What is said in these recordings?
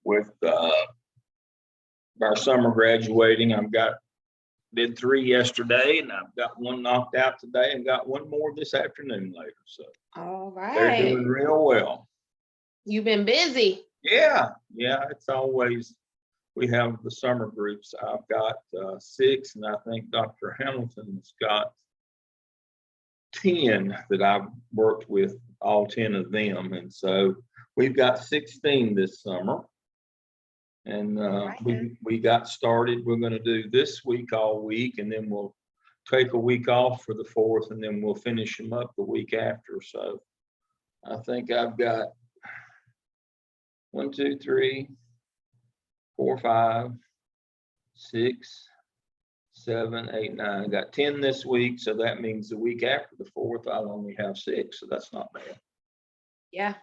with our summer graduating. Did 3 yesterday, and I've got one knocked out today, and got one more this afternoon later. So All they're right. doing real well. You've been busy. Yeah, it's always, we have the summer groups. I've got 6, and I think Dr. Hamilton's got 10 that I've worked with, all 10 of them. And so we've got 16 this summer. And we got started. We're going to do this week all week, and then we'll take a week off for the 4th, and then we'll finish them up the week after. So I think I've got 1, 2, 3, 4, 5, 6, 7, 8, 9. I got 10 this week. So that means the week after the 4th, I'll only have 6. So that's not bad. Yeah.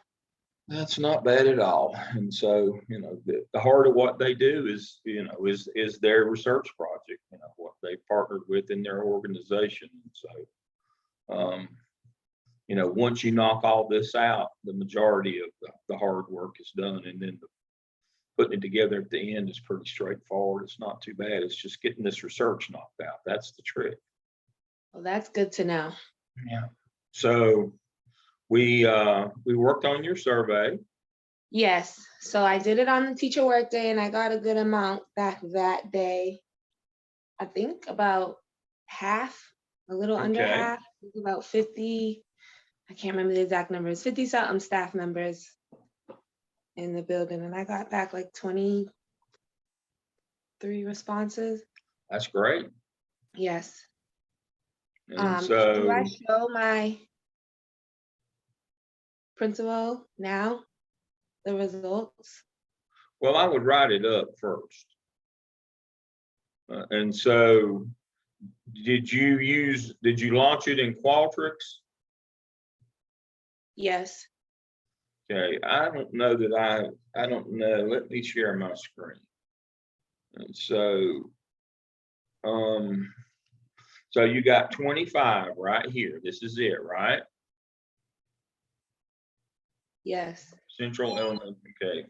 That's not bad at all. And so, the heart of what they do is their research project, what they partnered with in their organization. And so, once you knock all this out, the majority of the hard work is done. And then putting it together at the end is pretty straightforward. It's not too bad. It's just getting this research knocked out. That's the trick. Well, that's good to know. Yeah. So we worked on your survey. Yes. So I did it on the teacher work day, and I got a good amount back that day. I think about half, a little under half, about 50. I can't remember the exact numbers, 50 something staff members in the building. And I got back like 23 responses. That's great. Yes. And so do I show my principal now the results? Well, I would write it up first. And so did you launch it in Qualtrics? Yes. Okay, I don't know that I don't know. Let me share my screen. And so, so you got 25 right here. This is it, right? Yes. Central Elementary. Okay.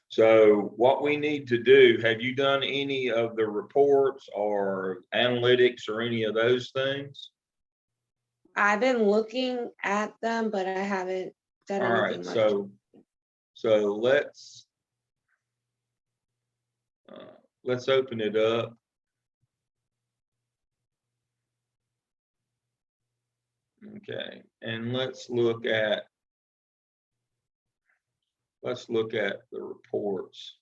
So what we need to do, have you done any of the reports or analytics or any of those things? I've been looking at them, but I haven't done anything much. So let's open it up. Okay, and let's look at the reports.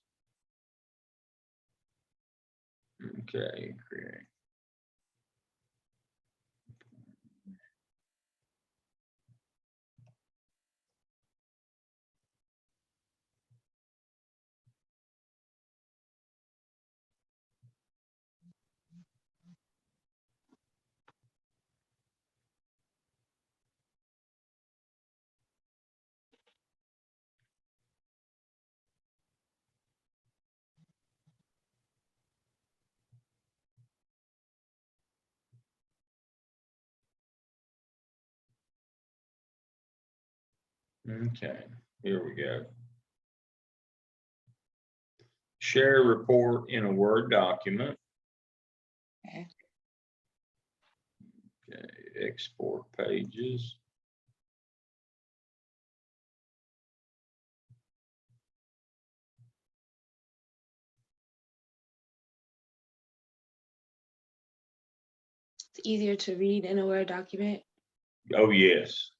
Okay, great. Okay, here we go. Share report in a Word document. Okay. Okay, export pages. It's easier to read in a Word document. Oh, yes.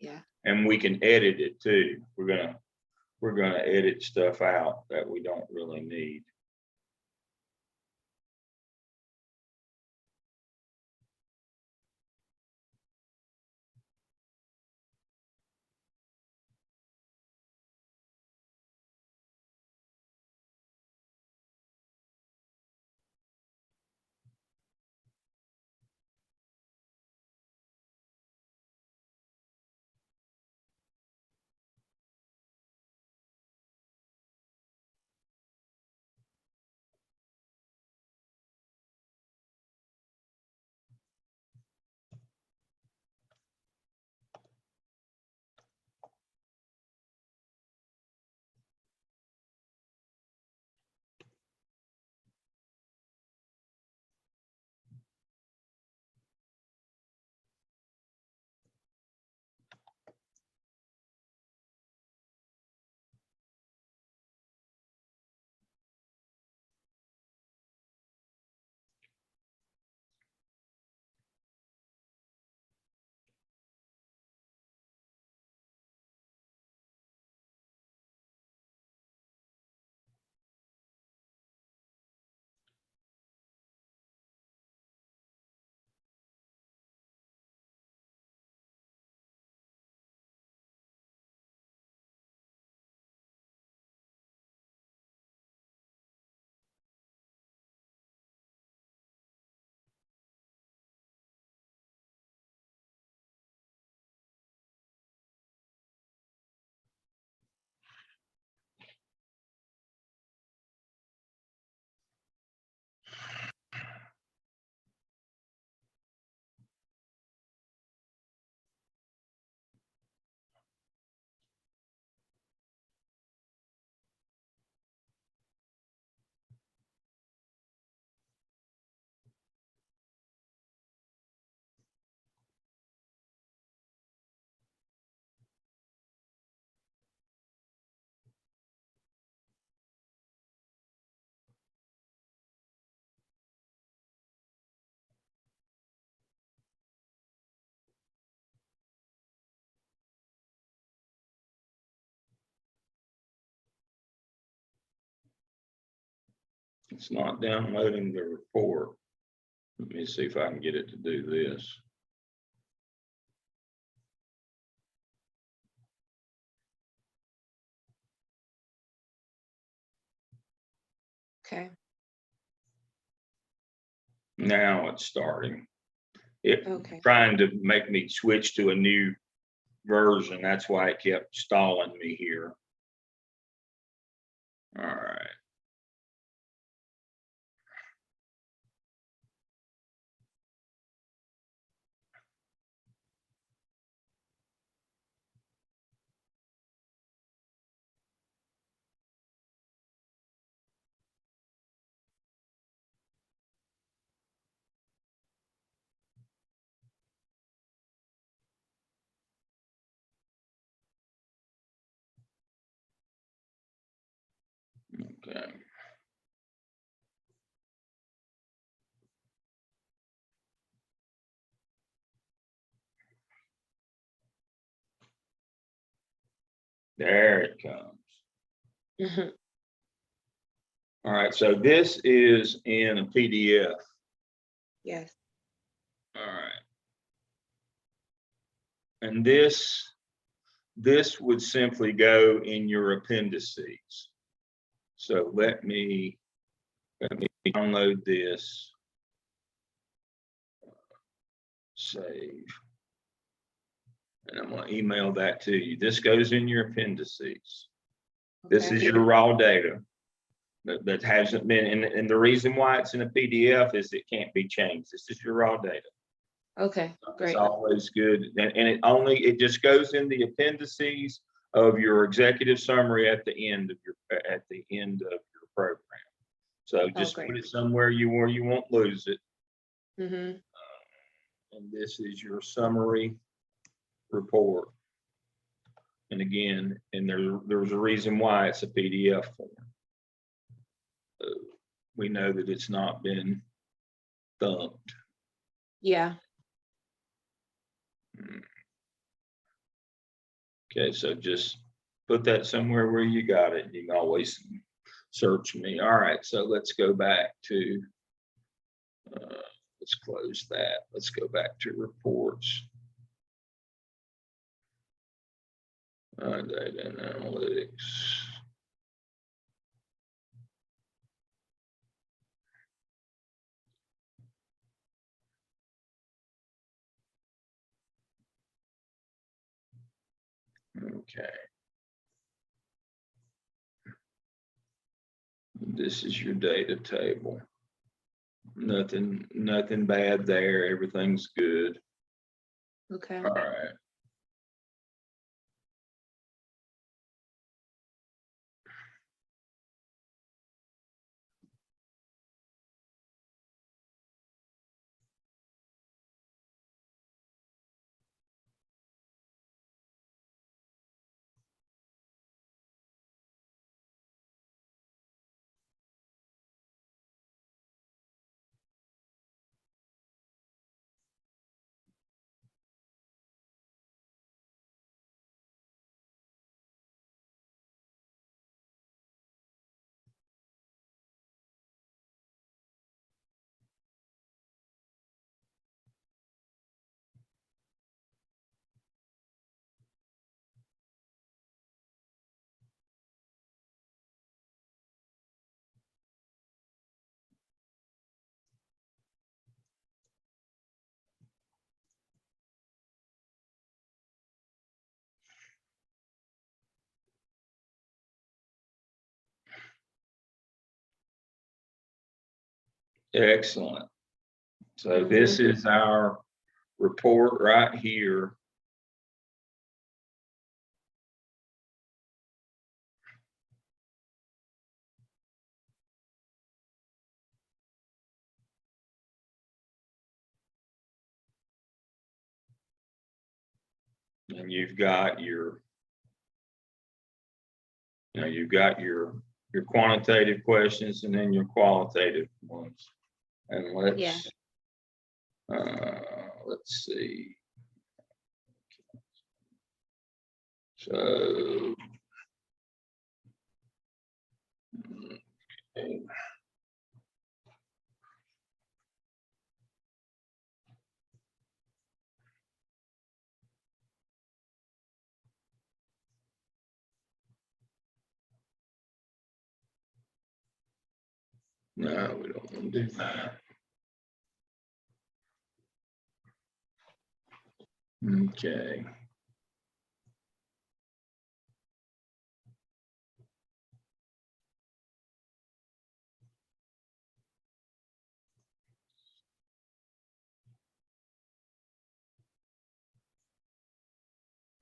Yeah. And we can edit it too. We're gonna edit stuff out that we don't really need. It's not downloading the report. Let me see if I can get it to do this. Okay. Now it's starting. Okay. Trying to make me switch to a new version. That's why it kept stalling me here. All right. Okay. There it comes. Mm-hmm. All right, so this is in a PDF. Yes. All right. And this would simply go in your appendices. So let me download this. Save. And I'm going to email that to you. This goes in your appendices. This is your raw data that hasn't been, and the reason why it's in a PDF is it can't be changed. This is your raw data. Okay, great. It's always good. And it just goes in the appendices of your executive summary at the end of your program. So just put it somewhere where you won't lose it. Mm-hmm. And this is your summary report. And again, and there's a reason why it's a PDF form. We know that it's not been thumped. Yeah. Okay, so just put that somewhere where you got it. You can always search me. All right, so let's go back to, let's close that. Let's go back to reports. Data and analytics. Okay. This is your data table. Nothing bad there. Everything's good. Okay. All right. Excellent. So this is our report right here. And you've got your, you've got your quantitative questions and then your qualitative ones. And let's see. So, okay. No, we don't want to do that. Okay.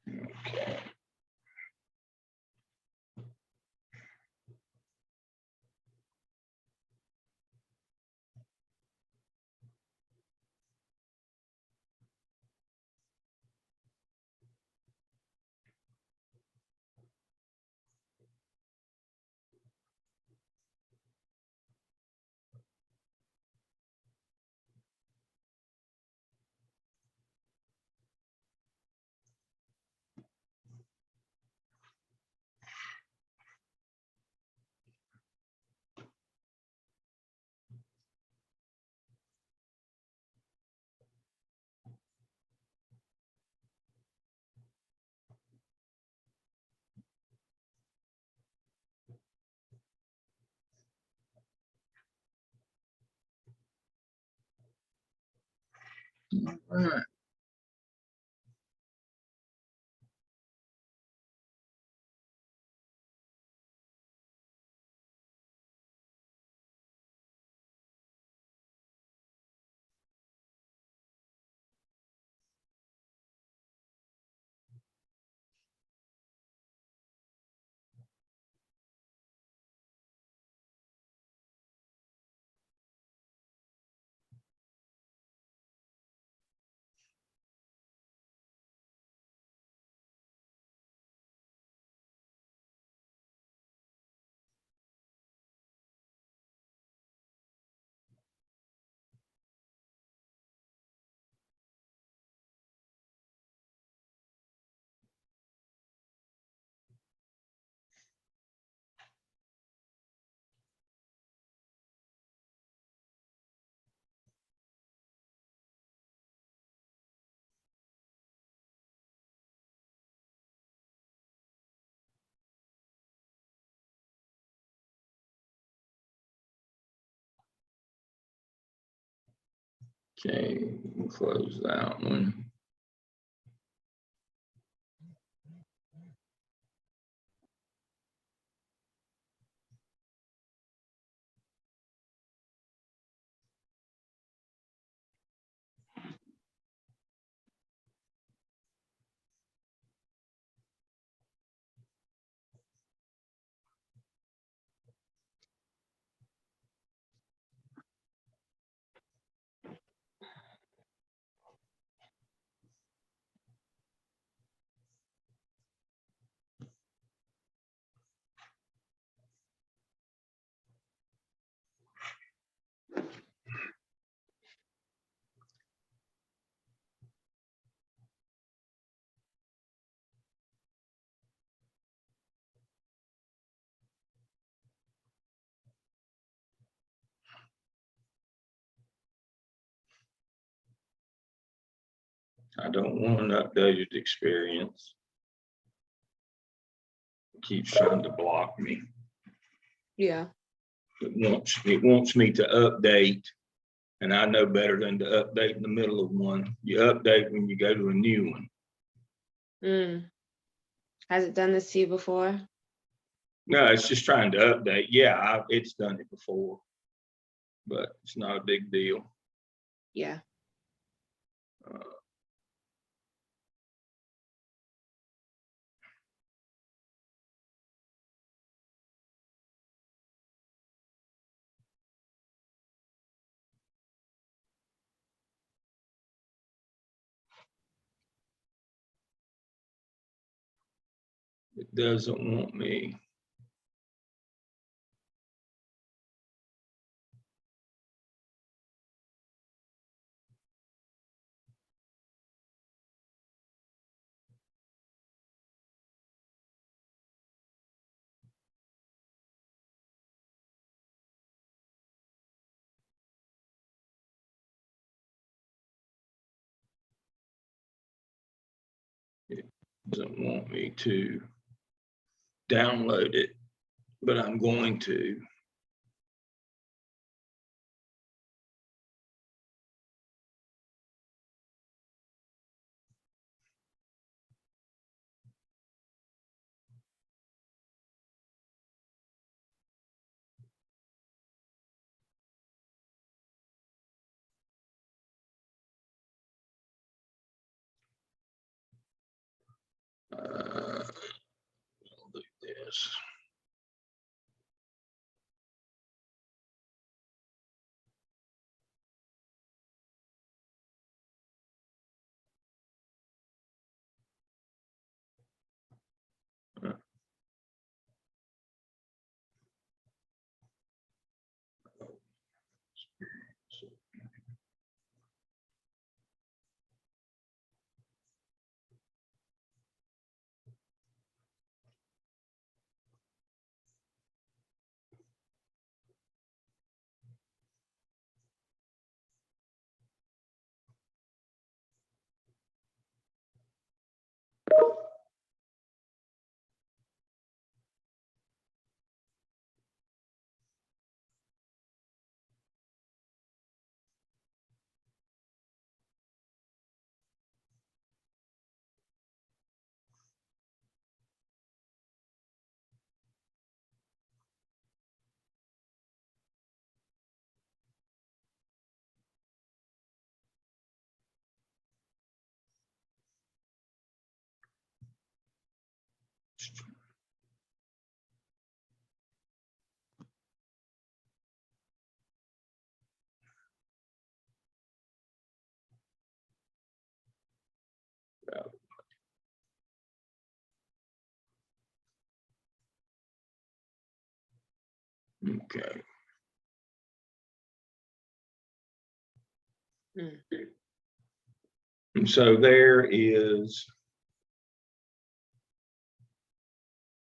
Okay. All right. Okay, we'll close that one. I don't want an updated experience. It keeps trying to block me. Yeah. It wants me to update, and I know better than to update in the middle of one. You update when you go to a new one. Has it done this to you before? No, it's just trying to update. Yeah, it's done it before, but it's not a big deal. Yeah. It doesn't want me. It doesn't want me to download it, but I'm going to. this. Okay. And so there is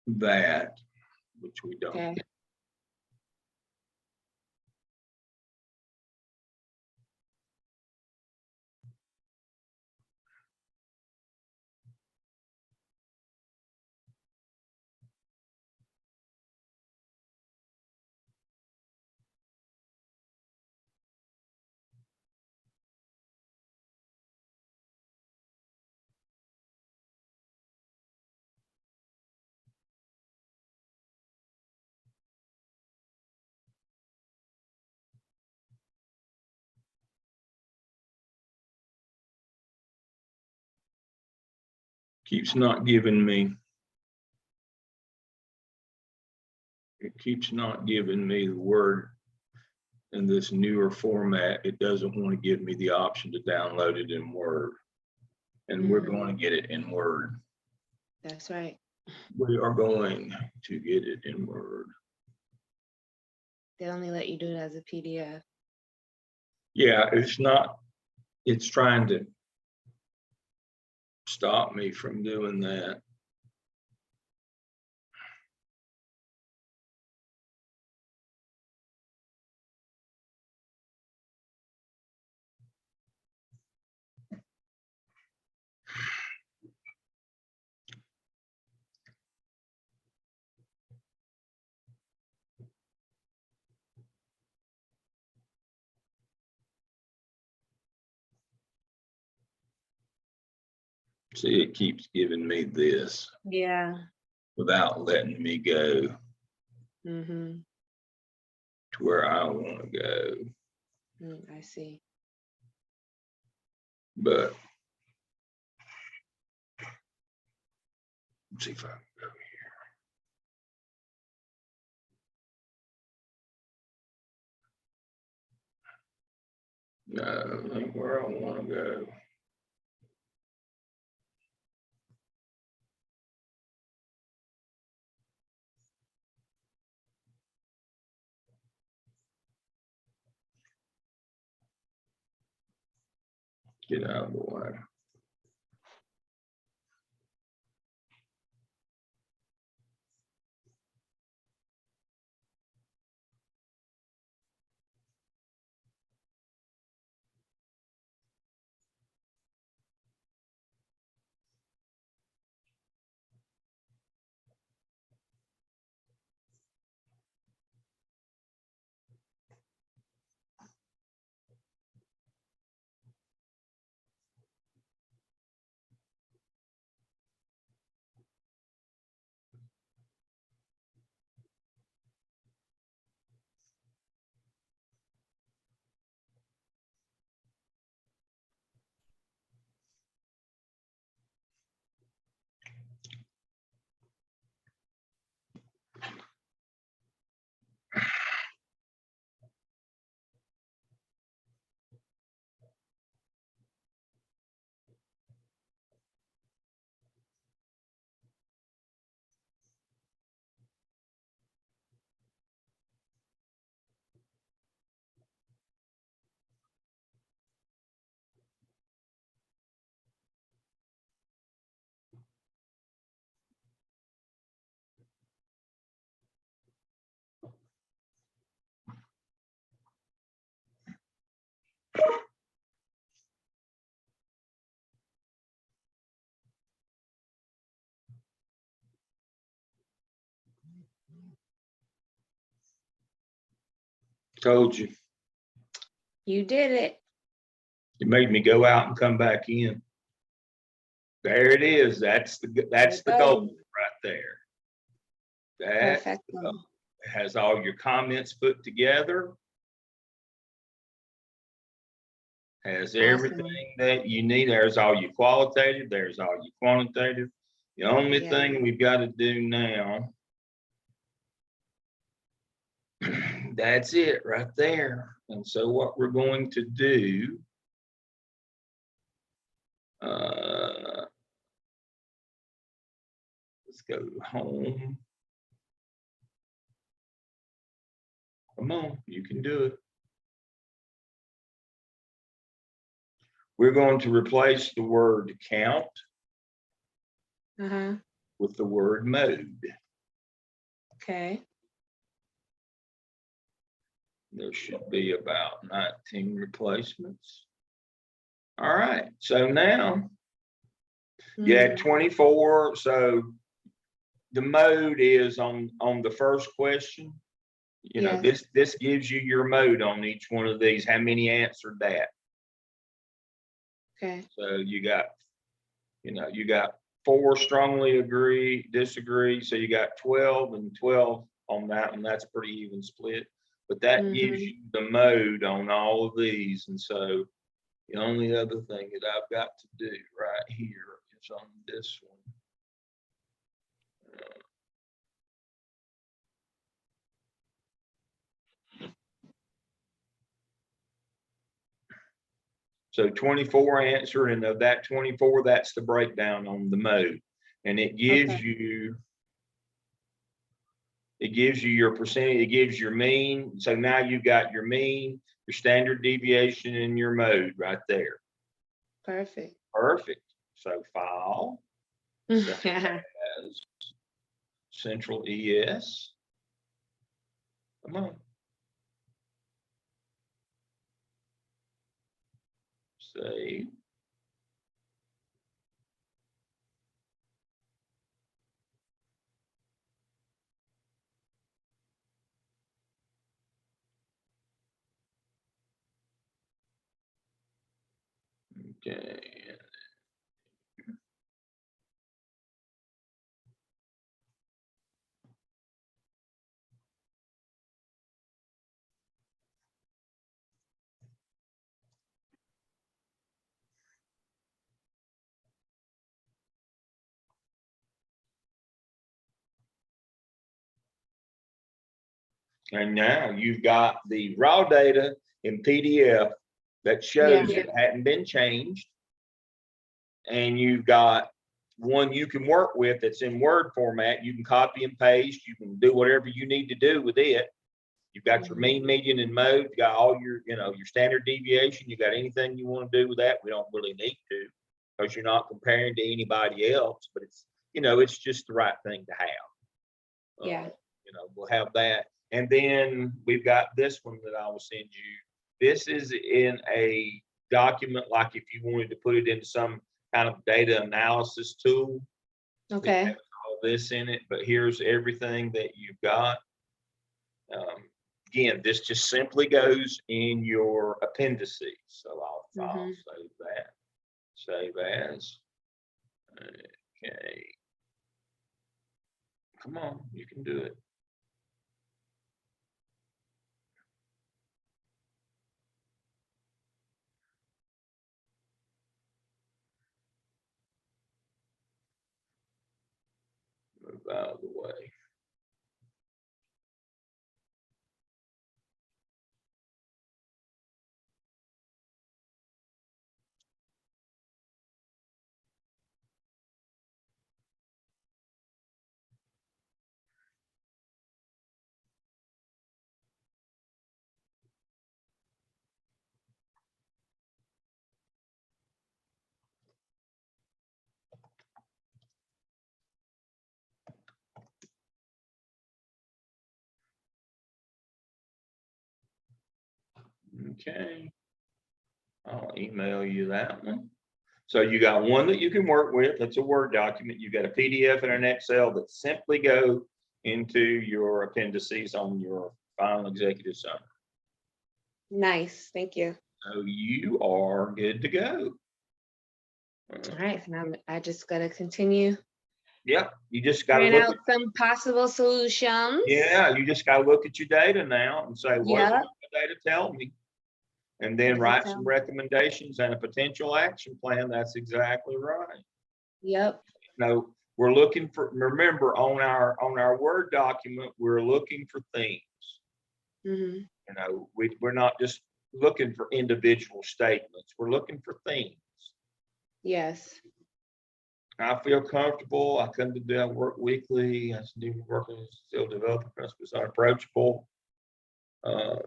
that, which we don't. Okay. Keeps not giving me. It keeps not giving me the word in this newer format. It doesn't want to give me the option to download it in Word. And we're going to get it in Word. That's right. We are going to get it in Word. They only let you do it as a PDF. Yeah, it's not, it's trying to stop me from doing that. See, it keeps giving me this. Yeah. Without letting me go Mm-hmm. to where I want to go. I see. But let's see if I can go here. No, that ain't where I want to go. Get out of the way. Told you. You did it. You made me go out and come back in. There it is. That's the goal right there. That has all your comments put together. Has everything that you need. There's all your qualitative. There's all your quantitative. The only thing we've got to do now, that's it right there. And so what we're going to do, let's go home. Come on, you can do it. We're going to replace the word count with the word mode. Okay. There should be about 19 replacements. All right, so now you had 24. So the mode is on the first question. You know, this gives you your mode on each one of these. How many answered that? Okay. So you got 4 strongly agree, disagree. So you got 12 and 12 on that one. That's a pretty even split. But that gives you the mode on all of these. And so the only other thing that I've got to do right here is on this one. So 24 answer, and of that 24, that's the breakdown on the mode. And it gives you your percentage, it gives your mean. So now you've got your mean, your standard deviation, and your mode right there. Perfect. Perfect. So file, Central ES. Come on. Save. Okay. And now you've got the raw data in PDF that shows it hadn't been changed. And you've got one you can work with that's in Word format. You can copy and paste. You can do whatever you need to do with it. You've got your mean, median, and mode. You got all your, your standard deviation. You got anything you want to do with that? We don't really need to, because you're not comparing to anybody else. But it's, it's just the right thing to have. We'll have that. And then we've got this one that I will send you. This is in a document, like if you wanted to put it into some kind of data analysis tool. Okay. It has all this in it, but here's everything that you've got. Again, this just simply goes in your appendices. So I'll file, save that, save as. Okay. Come on, you can do it. Move out of the way. Okay. I'll email you that one. So you got one that you can work with. That's a Word document. You got a PDF and an Excel that simply go into your appendices on your final executive summary. Nice, thank you. So you are good to go. All right, and I just gotta continue. Yep, you just got to Bring look out at, some possible solutions. yeah, you just got to look at your data now and say, what does Yep. the data tell me? And then What does it write tell some me? recommendations and a potential action plan. That's exactly right. Yep. No, we're looking for, remember on our Word document, we're looking for themes. Mm-hmm. You know, we're not just looking for individual statements. We're looking for themes. Yes. I feel comfortable. I come to do I work weekly. I do working, still developing principles, unapproachable. I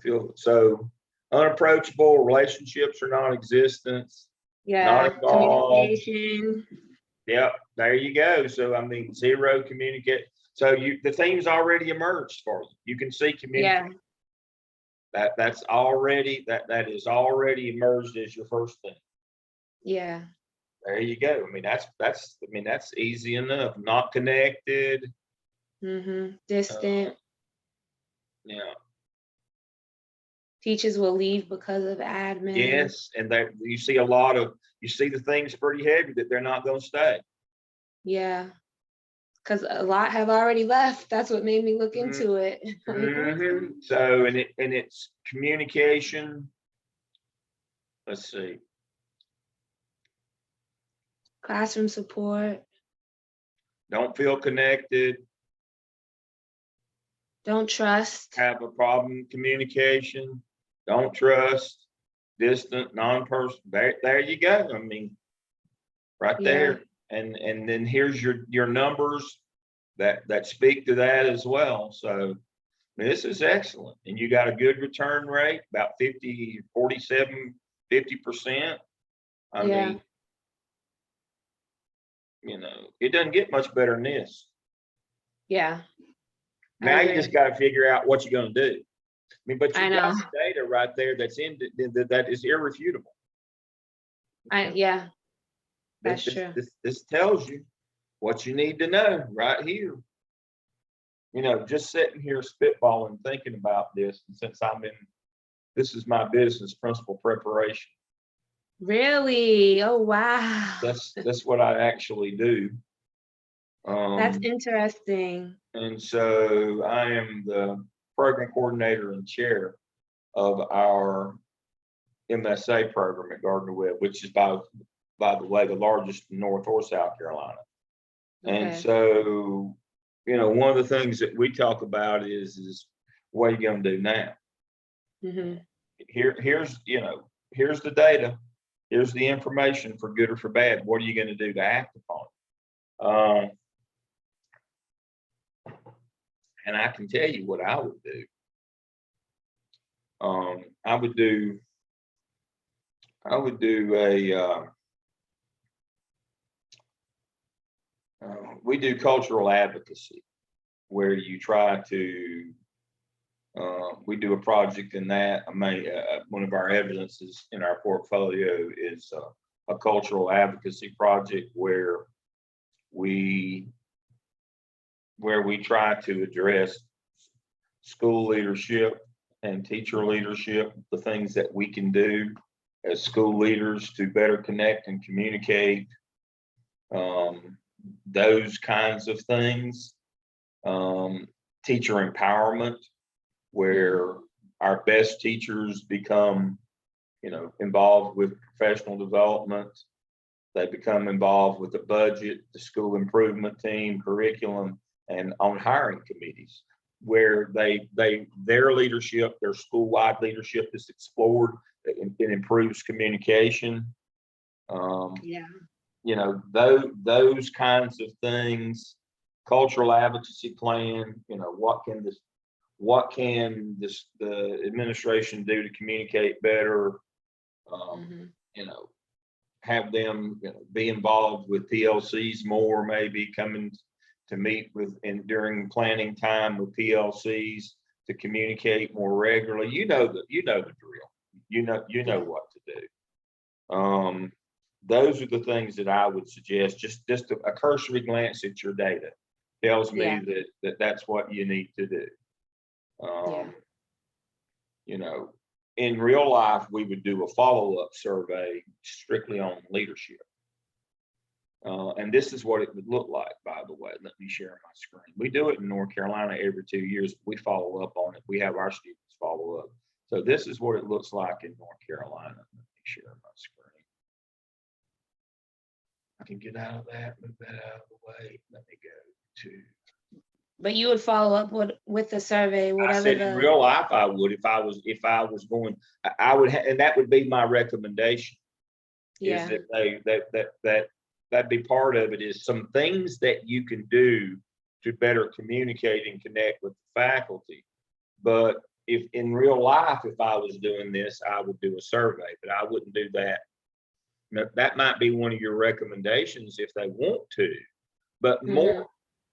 feel so unapproachable. Relationships are non-existent. Yeah. Not involved. Communication. Yep, there you go. So I mean, zero communicate. So the theme's already emerged for you. You can see communicate. Yeah. That's already that is already emerged as your first thing. Yeah. There you go. I mean, that's easy enough. Not connected. Mm-hmm. Distant. Yeah. Teachers will leave because of admin. Yes, and that you see the things pretty heavy that they're not going to stay. Yeah. Because a lot have already left. That's what made me look into it. Mm-hmm. So, and it's communication. Let's see. Classroom support. Don't feel connected. Don't trust. Have a problem communication. Don't trust. Distant, non-personal. There you go. I mean, right there. And then here's your numbers that speak to that as well. So this is excellent. And you got a good return rate, about 47, 50%. I mean, you know, it doesn't get much better than this. Yeah. Now you just got to figure out what you're going to do. I mean, but you got the data right there that is irrefutable. Yeah, that's true. This tells you what you need to know right here. You know, just sitting here spitballing, thinking about this, and since this is my business principal preparation. Really? Oh, wow. That's what I actually do. That's interesting. And so I am the program coordinator and chair of our MSA program at Gardner Webb, which is by the way, the largest in North or South Carolina. Okay. And so, you know, one of the things that we talk about is what are you going to do now? Mm-hmm. Here's the data. Here's the information for good or for bad. What are you going to do to act upon it? And I can tell you what I would do. I would do we do cultural advocacy, where you try to, we do a project in that. One of our evidences in our portfolio is a cultural advocacy project where we try to address school leadership and teacher leadership, the things that we can do as school leaders to better connect and communicate, those kinds of things. Teacher empowerment, where our best teachers become, involved with professional development. They become involved with the budget, the school improvement team, curriculum, and on hiring committees, where their leadership, their school-wide leadership is explored. It improves communication. Those kinds of things. Cultural advocacy plan. What can the administration do to communicate better? Have them be involved with PLCs more, maybe coming to meet with and during planning time with PLCs to communicate more regularly. You know the drill. You know what to do. Those are the things that I would suggest. Just a cursory glance at your data. tells me Yeah. that's what you need to do. Yeah. You know, in real life, we would do a follow-up survey strictly on leadership. And this is what it would look like, by the way. Let me share my screen. We do it in North Carolina every 2 years. We follow up on it. We have our students follow up. So this is what it looks like in North Carolina. Let me share my screen. I can get out of that, move that out of the way. Let me go to. But you would follow up with the survey, whatever I said in real life I would if I was going. I would, and that would be my recommendation. Yeah. Is that that'd be part of it, is some things that you can do to better communicate and connect with the faculty. But if in real life, if I was doing this, I would do a survey, but I wouldn't do that. Now, that might be one of your recommendations if they want to, but more,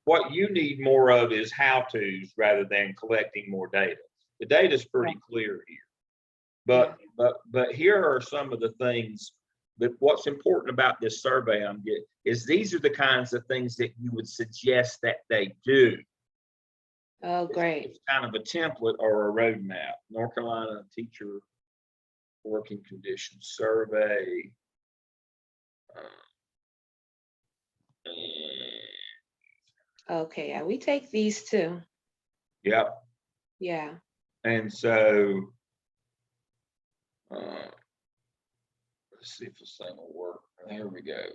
what you need more of is how-tos rather than collecting more data. The data is pretty clear here, but here are some of the things that what's important about this survey I'm getting is these are the kinds of things that you would suggest that they do. Oh, great. It's kind of a template or a roadmap. North Carolina Teacher Working Conditions Survey. Okay, yeah, we take these too. Yep. Yeah. And so, let's see if this thing will work. There we go.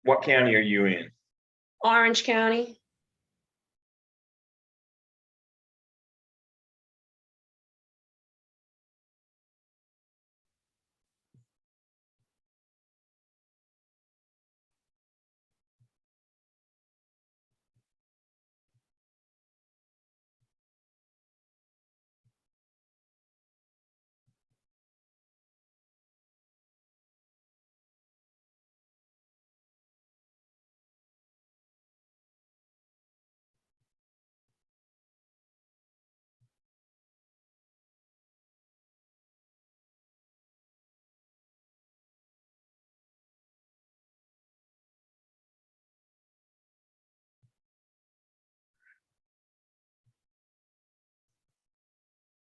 What county are you in? Orange County.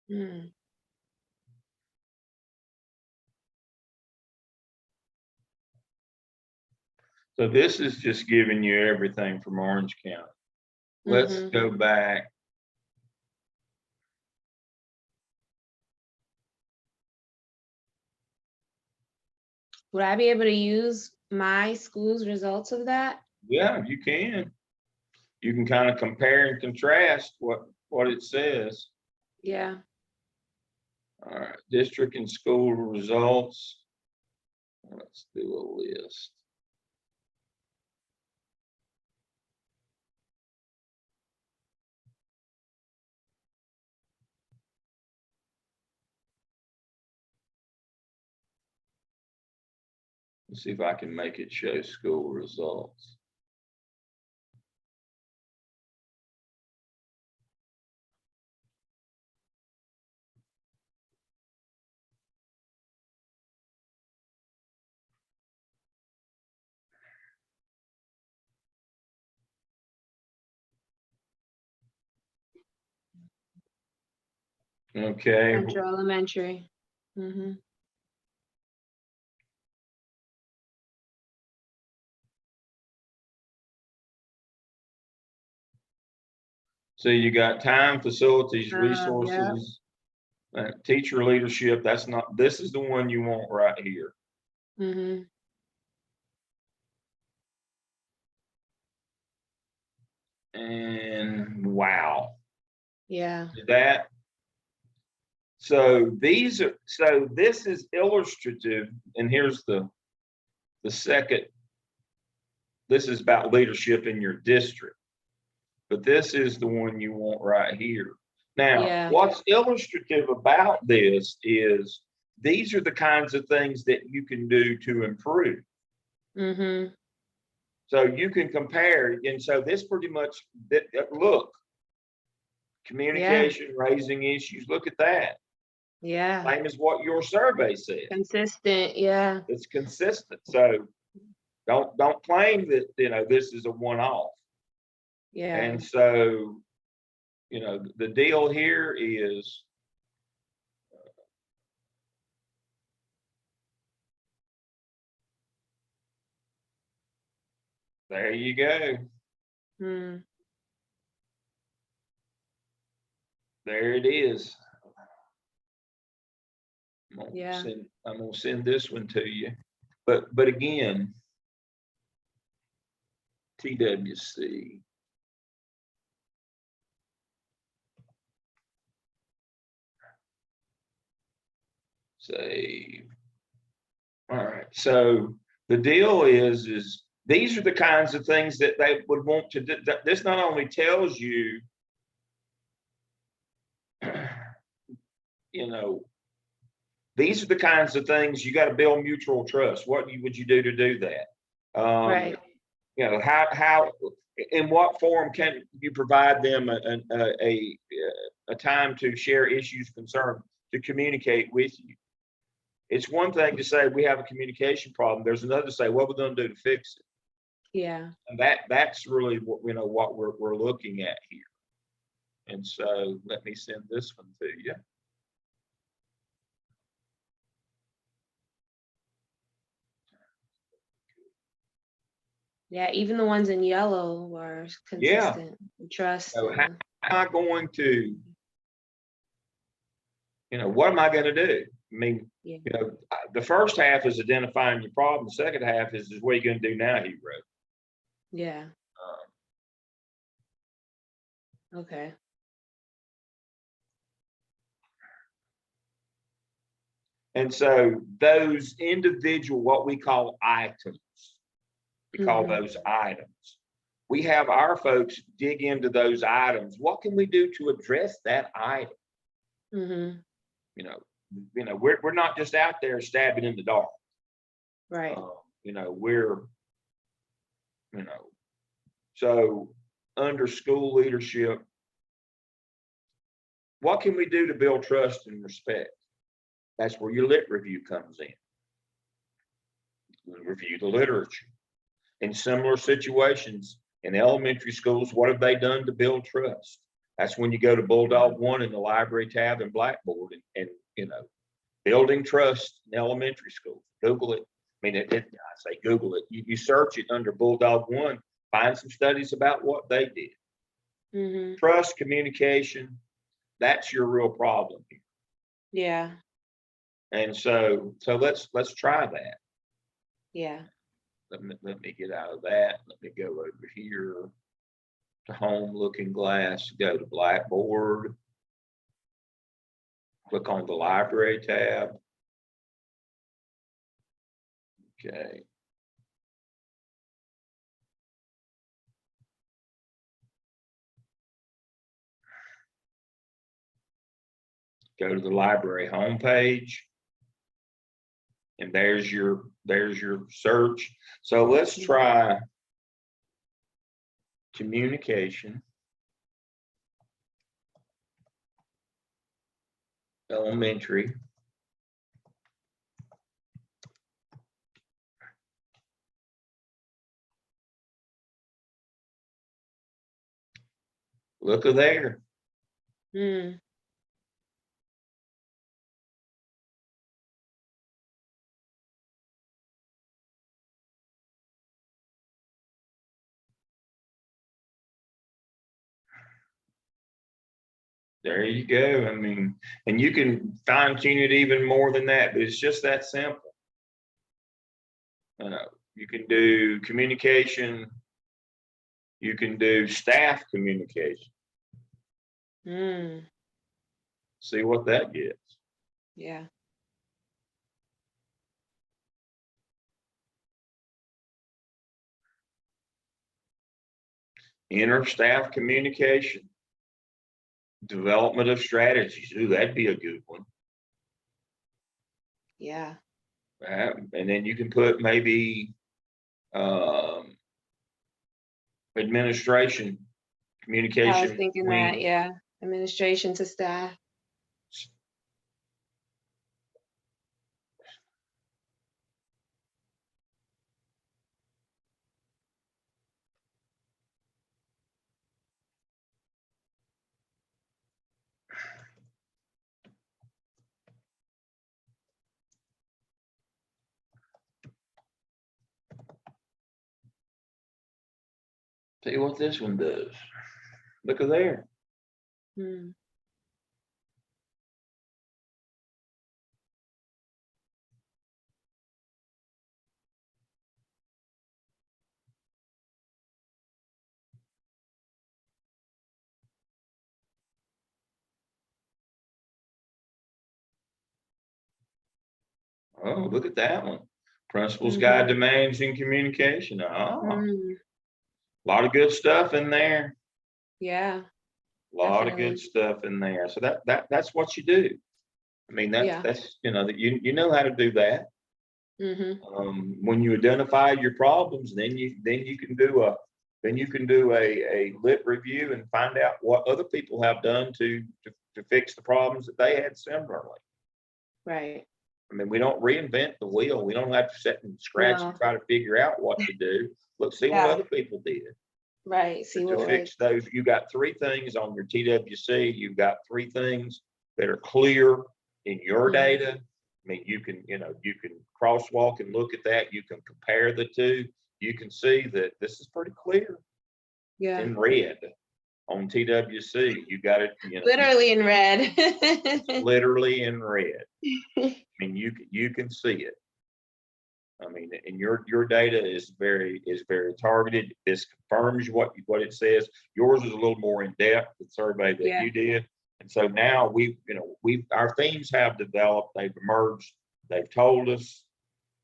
Hmm. So this is just giving you everything from Orange County. Let's go back. Would I be able to use my school's results of that? Yeah, you can. You can kind of compare and contrast what it says. Yeah. All right, district and school results. Let's do a list. Let's see if I can make it show school results. Okay. Central Elementary. So you got time, facilities, Yeah. resources, teacher leadership. That's not, this is the one you want right here. And wow. Yeah. That. So these are, so this is illustrative, and here's the second. This is about leadership in your district, but this is the one you want right here. Now, what's illustrative about this is these are the kinds of things that you can do to improve. So you can compare, and so this pretty much, look, communication, raising issues, look at that. Same as what your survey said. Consistent, yeah. It's consistent. So Don't claim that, this is a one-off. Yeah. And so, the deal here is, there you go. There it is. I'm gonna send this one to you. But again, TWC. Save. All right. So the deal is these are the kinds of things that they would want to do. This not only tells you, these are the kinds of things you got to build mutual trust. What would you do to do that? Right. How in what form can you provide them a time to share issues, concerns, to communicate with you? It's one thing to say we have a communication problem. There's another to say what we're going to do to fix it. Yeah. And that's really what we're looking at here. And so let me send this one to you. Yeah, even the ones in yellow were consistent. Yeah. Trust. So how am I going to, what am I going to do? I mean, the first half is identifying your problem. The second half is what are you going to do now, he wrote. Yeah. Okay. And so those individual, what we call items, we call those items. We have our folks dig into those items. What can we do to address that item? We're not just out there stabbing in the dark. Right. So under school leadership, what can we do to build trust and respect? That's where your lit review comes in. Review the literature. In similar situations in elementary schools, what have they done to build trust? That's when you go to Bulldog 1 in the library tab and Blackboard and building trust in elementary schools. Google it. I mean, I say Google it. You search it under Bulldog 1, find some studies about what they did. Trust, communication, that's your real problem here. Yeah. And so let's try that. Yeah. Let me get out of that. Let me go over here to Home Looking Glass, go to Blackboard, click on the Library tab. Okay. Go to the library homepage. And there's your search. So let's try communication, elementary. Look at there. There you go. I mean, and you can fine tune it even more than that, but it's just that simple. You can do communication. You can do staff communication. See what that gets. Yeah. Inter-staff communication. Development of strategies. Ooh, that'd be a good one. Yeah. And then you can put maybe administration, communication. I was thinking that, yeah. Administration to staff. See what this one does. Look at there. Hmm. Oh, look at that one. Principal's Guide to Managing Communication. Oh, a lot of good stuff in there. Yeah. A lot of good stuff in there. So that's what you do. I mean, that's that you know how to do that. When you identify your problems, then you can do a lit review and find out what other people have done to fix the problems that they had similarly. Right. I mean, we don't reinvent the wheel. We don't have to sit and scratch and try to figure out what to do. Look, see what other people did. Right. See what to fix those. You got 3 things on your TWC. You've got 3 things that are clear in your data. I mean, you can crosswalk and look at that. You can compare the 2. You can see that this is pretty clear. Yeah. In red on TWC. You got it. Literally in red. Literally in red. I mean, you can see it. I mean, and your data is very targeted. This confirms what it says. Yours is a little more in depth, the survey that you did. And so now our themes have developed, they've emerged, they've told us,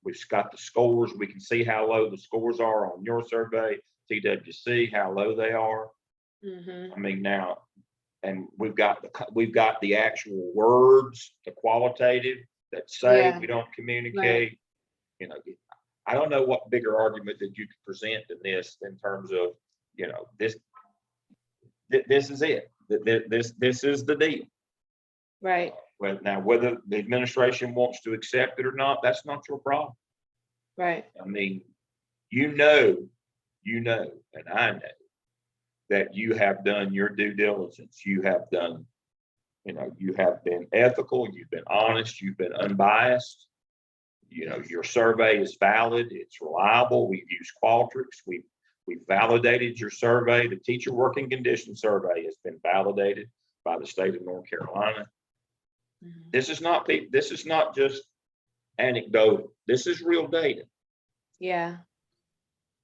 we've got the scores. We can see how low the scores are on your survey, TWC, how low they are. I mean, now, and we've got the actual words, the qualitative that say we don't communicate. I don't know what bigger argument that you could present in this in terms of, this is it. This is the deal. Right. Well, now whether the administration wants to accept it or not, that's not your problem. Right. I mean, and I know that you have done your due diligence. You have done, you have been ethical, you've been honest, you've been unbiased. Your survey is valid, it's reliable. We've used Qualtrics. We've validated your survey. The teacher working condition survey has been validated by the state of North Carolina. This is not just anecdotal. This is real data. Yeah.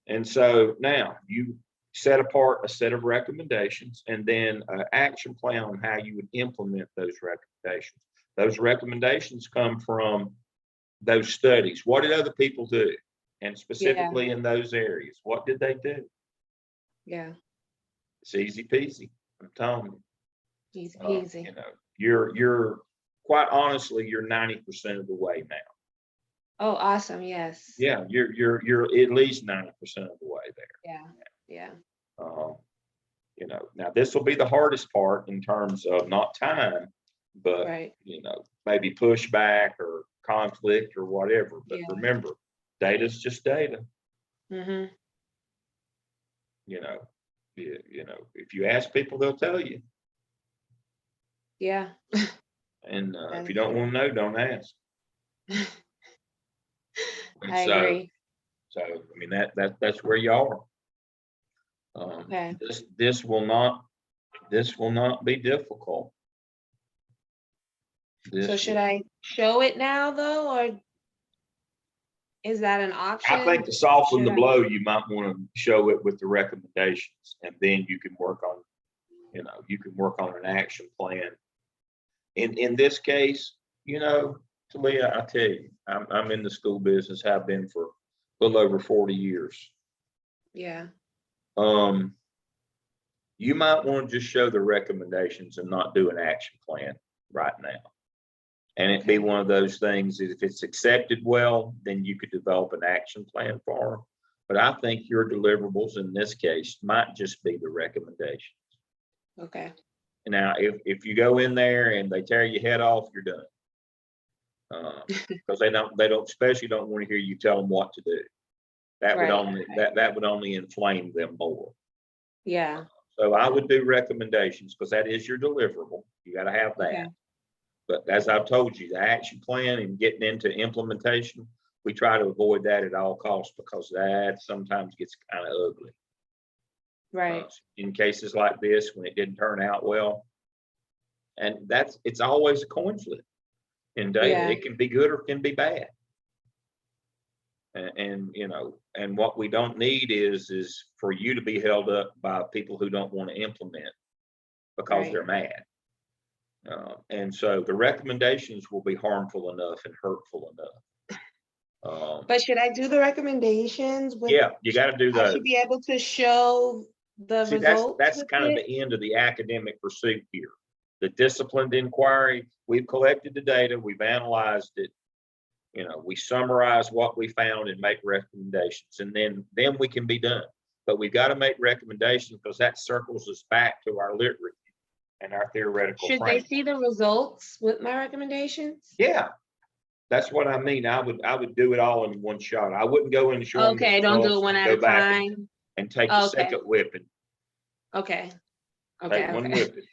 And so now you set apart a set of recommendations and then an action plan on how you would implement those recommendations. Those recommendations come from those studies. What did other people do? And specifically in those areas, what did they do? Yeah. It's easy peasy. I'm telling you. Easy peasy. You're quite honestly, you're 90% of the way now. Oh, awesome. Yes. Yeah, you're at least 90% of the way there. Yeah. Now this will be the hardest part in terms of not time, but maybe pushback or conflict or whatever. But remember, data is just data. If you ask people, they'll tell you. Yeah. And if you don't want to know, don't ask. I agree. So I mean that's where you are. Okay. This will not be difficult. So should I show it now though, or is that an option? I think to soften the blow, you might want to show it with the recommendations, and then you can work on, an action plan. In this case, Talia, I tell you, I'm in the school business, have been for a little over 40 years. Yeah. You might want to just show the recommendations and not do an action plan right now. And it'd be one of those things that if it's accepted well, then you could develop an action plan for them. But I think your deliverables in this case might just be the recommendations. Okay. Now, if you go in there and they tear your head off, you're done. Because they especially don't want to hear you tell them what to do. That would only inflame them more. Yeah. So I would do recommendations because that is your deliverable. You got to have that. Okay. But as I've told you, the action plan and getting into implementation, we try to avoid that at all costs because that sometimes gets kind of ugly. Right. In cases like this, when it didn't turn out well. And it's always a coin flip in data. Yeah. It can be good or it can be bad. And you know, and what we don't need is for you to be held up by people who don't want to implement because they're mad. And so the recommendations will be harmful enough and hurtful enough. But should I do the recommendations? Yeah, you got to do those. I should be able to show the results. That's kind of the end of the academic pursuit here. The disciplined inquiry, we've collected the data, we've analyzed it. You know, we summarize what we found and make recommendations, and then we can be done. But we've got to make recommendations because that circles us back to our lit review and our theoretical Should framework. they see the results with my recommendations? Yeah, that's what I mean. I would do it all in one shot. I wouldn't go into showing. Okay, don't do it one at a time. And take the second whipping. Okay. Take one whipping.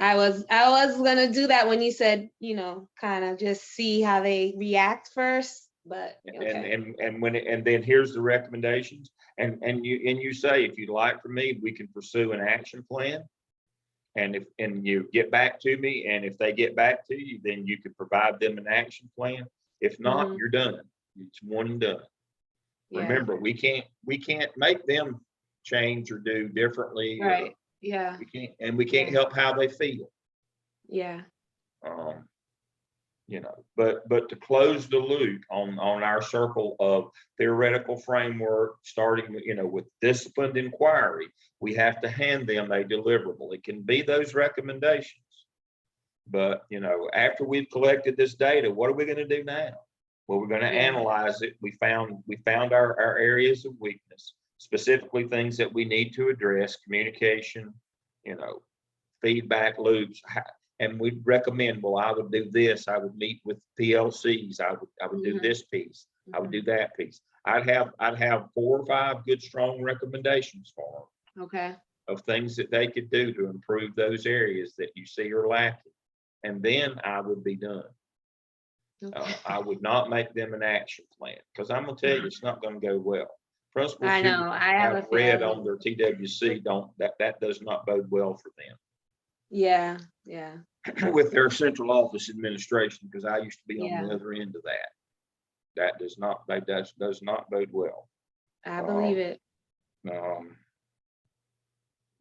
I was gonna do that when you said, you know, kind of just see how they react first, but okay. And then here's the recommendations, and you say, if you'd like for me, we can pursue an action plan, and you get back to me, and if they get back to you, then you can provide them an action plan. If not, you're done. It's one and done. Yeah. Remember, we can't make them change or do differently. Right. Yeah. We can't help how they feel. Yeah. You know, but to close the loop on our circle of theoretical framework, starting with, you know, with disciplined inquiry, we have to hand them a deliverable. It can be those recommendations, but you know, after we've collected this data, what are we going to do now? Well, we're going to analyze it. We found our areas of weakness, specifically things that we need to address: communication, you know, feedback loops. And we'd recommend, well, I would do this. I would meet with PLCs. I would do this piece. I would do that piece. I'd have 4 or 5 good, strong recommendations for them. Okay. Of things that they could do to improve those areas that you see are lacking. And then I would be done. Okay. I would not make them an action plan, because I'm gonna tell you, it's not gonna go well. Principals I know. I have read on their TWC that does not bode well for them. Yeah. Yeah. With their central office administration, because I used to be on the other end of that. That does not bode well. I believe it.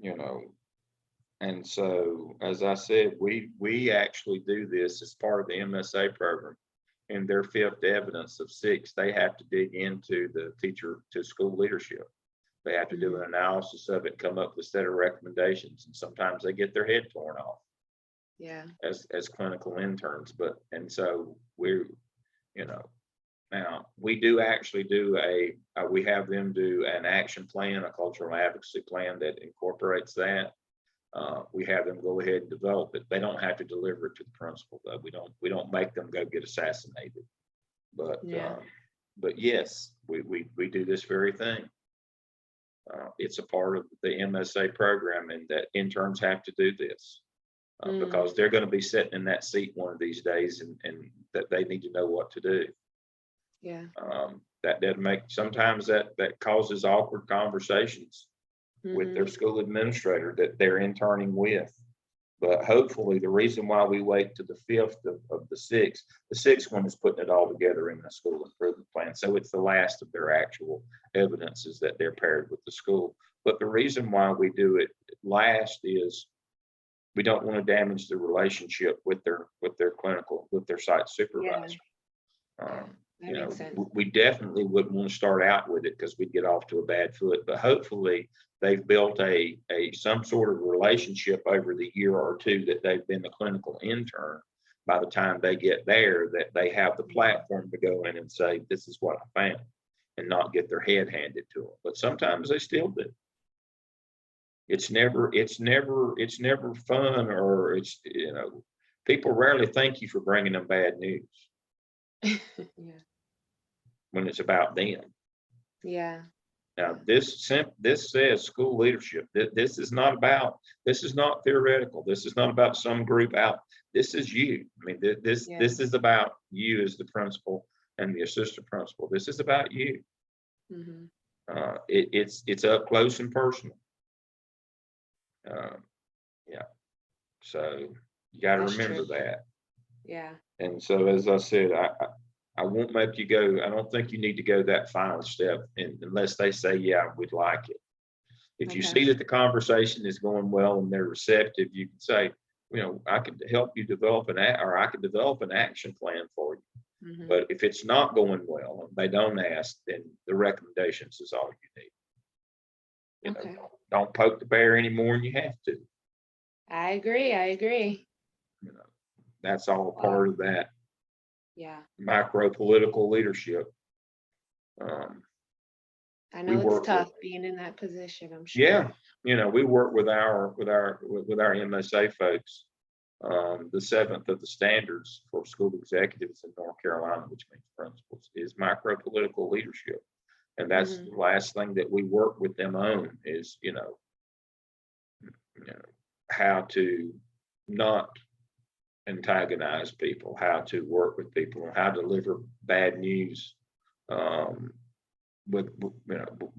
You know, and so, as I said, we actually do this as part of the MSA program. In their 5th evidence of 6, they have to dig into the teacher to school leadership. They have to do an analysis of it, come up with a set of recommendations, and sometimes they get their head torn off. Yeah. As clinical interns, and so we're, you know, now we do actually do we have them do an action plan, a cultural advocacy plan that incorporates that. We have them go ahead and develop it. They don't have to deliver it to the principal, though. We don't make them go get assassinated. But yes, we do this very thing. It's a part of the MSA program, and that interns have to do this because they're going to be sitting in that seat one of these days, and that they need to know what to do. Yeah. That doesn't make, sometimes that causes awkward conversations with their school administrator that they're interning with. But hopefully, the reason why we wait to the 5th of the 6th one is putting it all together in the school improvement plan. So it's the last of their actual evidences that they're paired with the school. But the reason why we do it last is we don't want to damage the relationship with their site supervisor. You know, we definitely wouldn't want to start out with it because we'd get off to a bad foot. But hopefully, they've built some sort of relationship over the year or 2 that they've been a clinical intern. By the time they get there, that they have the platform to go in and say, "This is what I found," and not get their head handed to them. But sometimes they still do. It's never fun, or it's, you know, people rarely thank you for bringing them bad news. Yeah. When it's about them. Yeah. Now this says school leadership. This is not theoretical. This is not about some group out. This is you. I mean, this is about you as the principal and the assistant principal. This is about you. It's up close and personal. Yeah. So you got to That's remember true. that. Yeah. And so, as I said, I won't make you go. I don't think you need to go that final step unless they say, yeah, we'd like it. If you Okay. see that the conversation is going well and they're receptive, you can say, I could help you develop or I could develop an action plan for you. Mhm. But if it's not going well and they don't ask, then the recommendations is all you need. Okay. Don't poke the bear any more than you have to. I agree. I agree. That's all part of that Yeah. micro political leadership. I We know it's work tough with, being in that position, I'm sure. yeah, we work with our MSA folks. The 7th of the standards for school executives in North Carolina, which means principals, is micro political leadership. And that's the last thing that we work with them on is, how to not antagonize people, how to work with people, and how to deliver bad news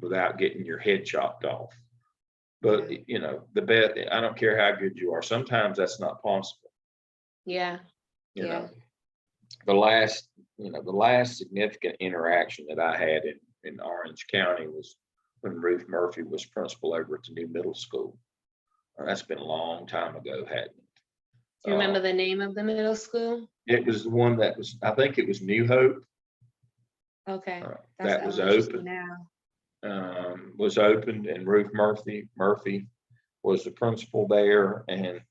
without getting your head chopped off. But the bet, I don't care how good you are. Sometimes that's not possible. Yeah. The last significant interaction that I had in Orange County was when Ruth Murphy was principal over at the new middle school. That's been a long time ago, hadn't it? Do you remember the name of the middle school? It was the one that was, I think it was New Hope. Okay. That's That was elementary open. now. Was opened, and Ruth Murphy was the principal there, and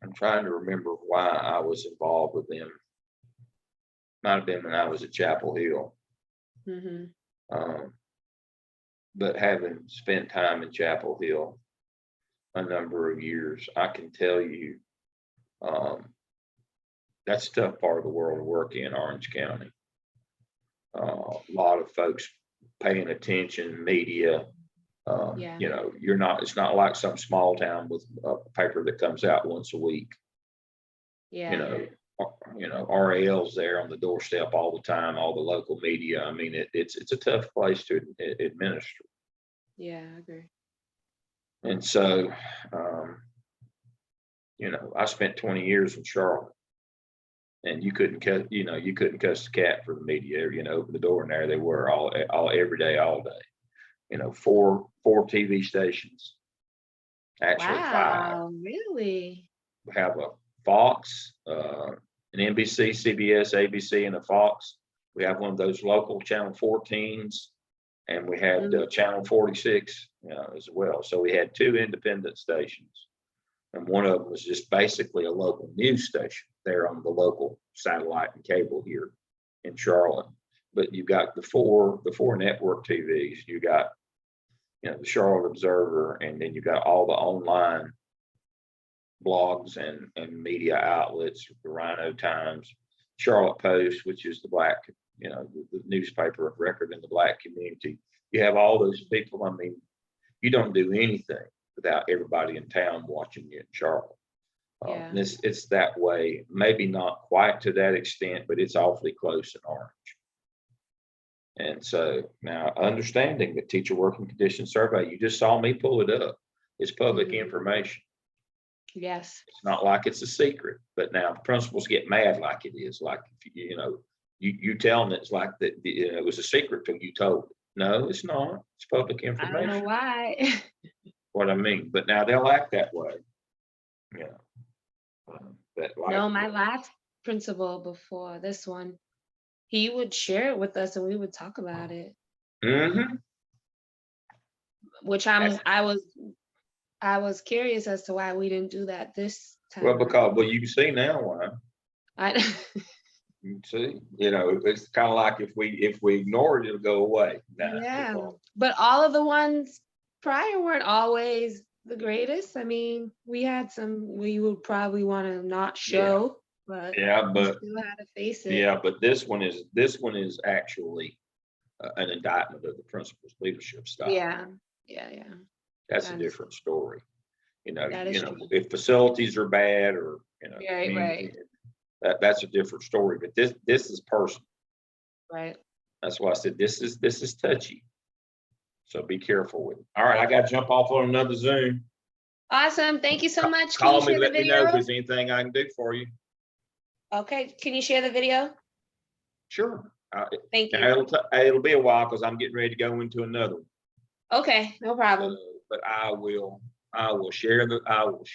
I'm trying to remember why I was involved with them. Might have been when I was at Chapel Hill. But having spent time in Chapel Hill a number of years, I can tell you that's a tough part of the world to work in, Orange County. A lot of folks paying attention, media. It's not like some small town with a paper that comes out once a week. Yeah. RAL's there on the doorstep all the time, all the local media. I mean, it's a tough place to administer. Yeah, I agree. And so, I spent 20 years in Charlotte, and you couldn't cuss the cat for the media. Open the door, and there they were all every day, all day. Four TV stations, actually five. Wow, really? We have a Fox, an NBC, CBS, ABC, and a Fox. We have one of those local Channel 14s, and we had Channel 46 as well. So we had 2 independent stations, and one of them was just basically a local news station there on the local satellite and cable here in Charlotte. But you've got the four network TVs. You got the Charlotte Observer, and then you got all the online blogs and media outlets, the Rhino Times, Charlotte Post, which is the black, the newspaper of record in the black community. You have all those people. I mean, you don't do anything without everybody in town watching you in Charlotte. And it's that way, maybe not quite to that extent, but it's awfully close in Orange. And so now, understanding the teacher working condition survey, you just saw me pull it up. It's public information. Yes. It's not like it's a secret, but now the principals get mad like it is. Like, you tell them it's like that it was a secret till you told it. No, it's not. It's public information. I don't know why. What I mean, but now they'll act that way. No, my last principal before this one, he would share it with us and we would talk about it. Which I was curious as to why we didn't do that this time. Well, you can see now why. You can see, it's kind of like if we ignore it, it'll go away. Yeah, but all of the ones prior weren't always the greatest. I mean, we had some we would probably want to not show, but still had to face it. Yeah, but this one is actually an indictment of the principal's leadership style. Yeah. That's a different story. If facilities are bad or right. That's a different story. But this is personal. Right. That's why I said this is touchy. So be careful with it. All right, I gotta jump off on another Zoom. Awesome. Thank you so much. Can Call you me, share the let me know if video? there's anything I can do for you. Okay. Can you share the video? Sure. Thank you. Now, it'll be a while because I'm getting ready to go into another one. Okay, no problem. But I will share